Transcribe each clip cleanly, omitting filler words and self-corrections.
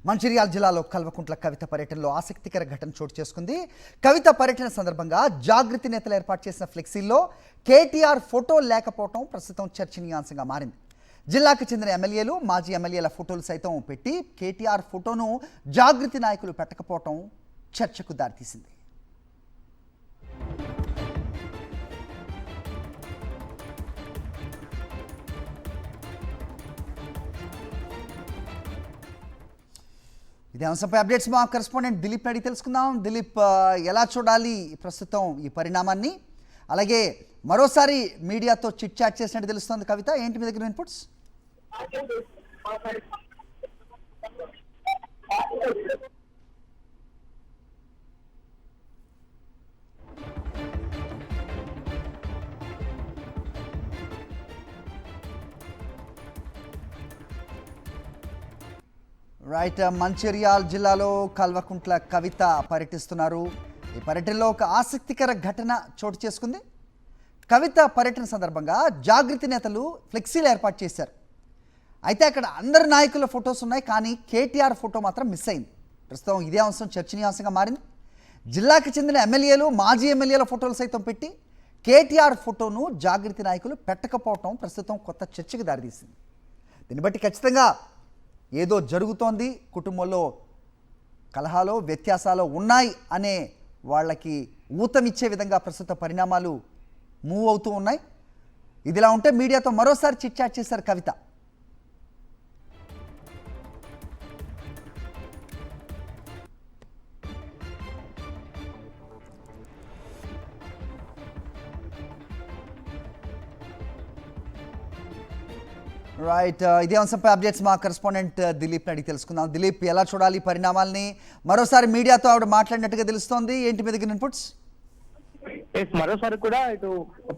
మంచిర్యాల జిల్లాలో కల్వకుంట్ల కవిత పర్యటనలో ఆసక్తికర ఘటన చోటు చేసుకుంది. కవిత పర్యటన సందర్భంగా జాగృతి నేతలు ఏర్పాటు చేసిన ఫ్లెక్సీల్లో కేటీఆర్ ఫోటో లేకపోవడం ప్రస్తుతం చర్చనీయాంశంగా మారింది. జిల్లాకు చెందిన ఎమ్మెల్యేలు, మాజీ ఎమ్మెల్యేల ఫోటోలు సైతం పెట్టి కేటీఆర్ ఫోటోను జాగృతి నాయకులు పెట్టకపోవడం చర్చకు దారితీసింది. ఇదే అంశంపై అప్డేట్స్ మా కరెస్పాండెంట్ దిలీప్ అడిగి తెలుసుకుందాం. దిలీప్, ఎలా చూడాలి ప్రస్తుతం ఈ పరిణామాన్ని? అలాగే మరోసారి మీడియాతో చిట్ చాట్ చేసినట్టు తెలుస్తోంది కవిత. ఏంటి మీ దగ్గర ఇన్పుట్స్? రైట్, మంచిర్యాల జిల్లాలో కల్వకుంట్ల కవిత పర్యటిస్తున్నారు. ఈ పర్యటనలో ఒక ఆసక్తికర ఘటన చోటు చేసుకుంది. కవిత పర్యటన సందర్భంగా జాగృతి నేతలు ఫ్లెక్సీలు ఏర్పాటు చేశారు. అయితే అక్కడ అందరు నాయకుల ఫొటోస్ ఉన్నాయి, కానీ కేటీఆర్ ఫోటో మాత్రం మిస్ అయింది. ప్రస్తుతం ఇదే అంశం చర్చనీయాంశంగా మారింది. జిల్లాకు చెందిన ఎమ్మెల్యేలు, మాజీ ఎమ్మెల్యేల ఫోటోలు సైతం పెట్టి కేటీఆర్ ఫోటోను జాగృతి నాయకులు పెట్టకపోవటం ప్రస్తుతం కొత్త చర్చకు దారితీసింది. దీన్ని బట్టి ఖచ్చితంగా ఏదో జరుగుతోంది, కుటుంబంలో కలహాలు, వ్యత్యాసాలు ఉన్నాయి అనే వాళ్ళకి ఊతమిచ్చే విధంగా ప్రస్తుత పరిణామాలు మూవ్ అవుతూ ఉన్నాయి. ఇదిలా ఉంటే మీడియాతో మరోసారి చిట్ చాట్ చేశారు కవిత. రైట్, ఇదే అంశంపై అప్డేట్స్ మా కరెస్పాండెంట్ దిలీప్ అడిగి తెలుసుకుందాం. దిలీప్, ఎలా చూడాలి పరిణామాలని? మరోసారి మీడియాతో ఆవిడ మాట్లాడినట్టుగా తెలుస్తోంది. ఏంటి మీ దగ్గర ఇన్పుట్స్? మరోసారి కూడా ఇటు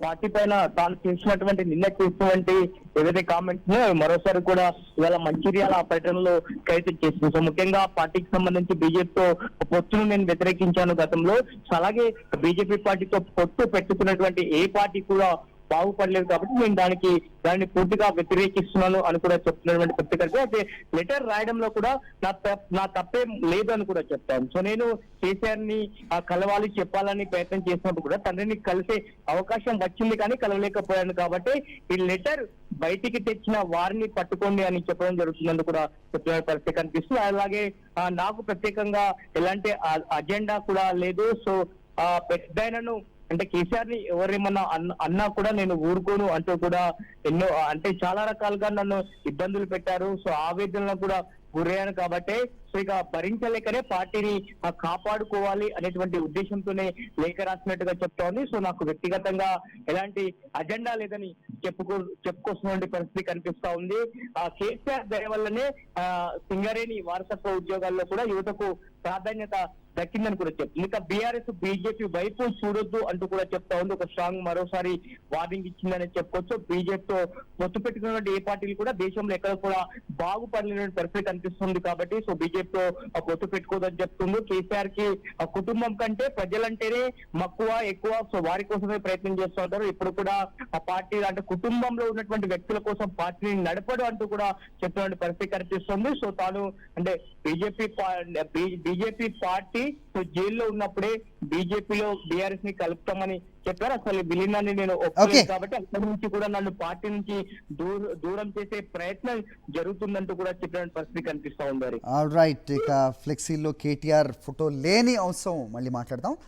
పార్టీ పైన తాను చేసినటువంటి నిన్న చేసినటువంటి ఏదైతే కామెంట్స్ మరోసారి కూడా ఇవాళ మంచిర్యాల పర్యటనలో ఖైదు చేసింది. సో ముఖ్యంగా పార్టీకి సంబంధించి బీజేపీతో పొత్తును నేను వ్యతిరేకించాను గతంలో. సో అలాగే బీజేపీ పార్టీతో పొత్తు పెట్టుకున్నటువంటి ఏ పార్టీ కూడా బాగుపడలేదు, కాబట్టి నేను దాన్ని పూర్తిగా వ్యతిరేకిస్తున్నాను అని కూడా చెప్తున్నటువంటి పత్రికలు. అయితే లెటర్ రాయడంలో కూడా నా తప్పేం లేదు అని కూడా చెప్తాను. సో నేను కేసీఆర్ ని కలవాలి, చెప్పాలని ప్రయత్నం చేసినప్పుడు కూడా తండ్రిని కలిసే అవకాశం వచ్చింది, కానీ కలవలేకపోయాను. కాబట్టి ఈ లెటర్ బయటికి తెచ్చిన వారిని పట్టుకోండి అని చెప్పడం జరుగుతుందని కూడా చెప్తున్న పరిస్థితి కనిపిస్తుంది. అలాగే నాకు ప్రత్యేకంగా ఎలాంటి అజెండా కూడా లేదు. సో పెద్దయినను అంటే కేసీఆర్ ని ఎవరేమన్నా అన్నా కూడా నేను ఊరుకోను అంటూ కూడా ఎన్నో అంటే చాలా రకాలుగా నన్ను ఇబ్బందులు పెట్టారు. సో ఆవేదనలు కూడా గురయ్యాను. కాబట్టి సో ఇక భరించలేకనే పార్టీని కాపాడుకోవాలి అనేటువంటి ఉద్దేశంతోనే లేఖ రాసినట్టుగా చెప్తోంది. సో నాకు వ్యక్తిగతంగా ఎలాంటి అజెండా లేదని చెప్పుకోవాల్సినటువంటి పరిస్థితి కనిపిస్తా ఉంది. కేసీఆర్ దయ వల్లనే సింగరేణి వారసత్వ ఉద్యోగాల్లో కూడా యువతకు ప్రాధాన్యత దక్కిందని కూడా చెప్తుంది. ఇక బీఆర్ఎస్ బీజేపీ వైపు చూడొద్దు అంటూ కూడా చెప్తా ఉంది. ఒక స్ట్రాంగ్ మరోసారి వార్నింగ్ ఇచ్చిందని చెప్పుకోవచ్చు. బీజేపీతో పొత్తు పెట్టుకున్నటువంటి ఏ పార్టీలు కూడా దేశంలో ఎక్కడ కూడా బాగుపడలేని పరిస్థితి కనిపిస్తుంది. కాబట్టి సో బీజేపీతో పొత్తు పెట్టుకోదని చెప్తుంది. కేసీఆర్ కి కుటుంబం కంటే ప్రజలంటేనే మక్కువ ఎక్కువ. సో వారి కోసమే ప్రయత్నం చేస్తూ ఉంటారు. ఇప్పుడు కూడా ఆ పార్టీ అంటే కుటుంబంలో ఉన్నటువంటి వ్యక్తుల కోసం పార్టీని నడపడు అంటూ కూడా చెప్తున్న పరిస్థితి కనిపిస్తుంది. సో తాను అంటే బీజేపీ పార్టీ సో జైల్లో ఉన్నప్పుడే బీజేపీలో బీఆర్ఎస్ ని కలుపుతామని చెప్పారు. అసలు విలీనాన్ని నేను ఒప్పుకోలేదు, కాబట్టి అక్కడి నుంచి కూడా నన్ను పార్టీ నుంచి దూరం చేసే ప్రయత్నం జరుగుతుందంటూ కూడా చెప్పిన పరిస్థితి కనిపిస్తా ఉంది. ఆల్ రైట్, ఇక ఫ్లెక్సీలో కేటీఆర్ ఫోటో లేని అంశం మళ్ళీ మాట్లాడదాం.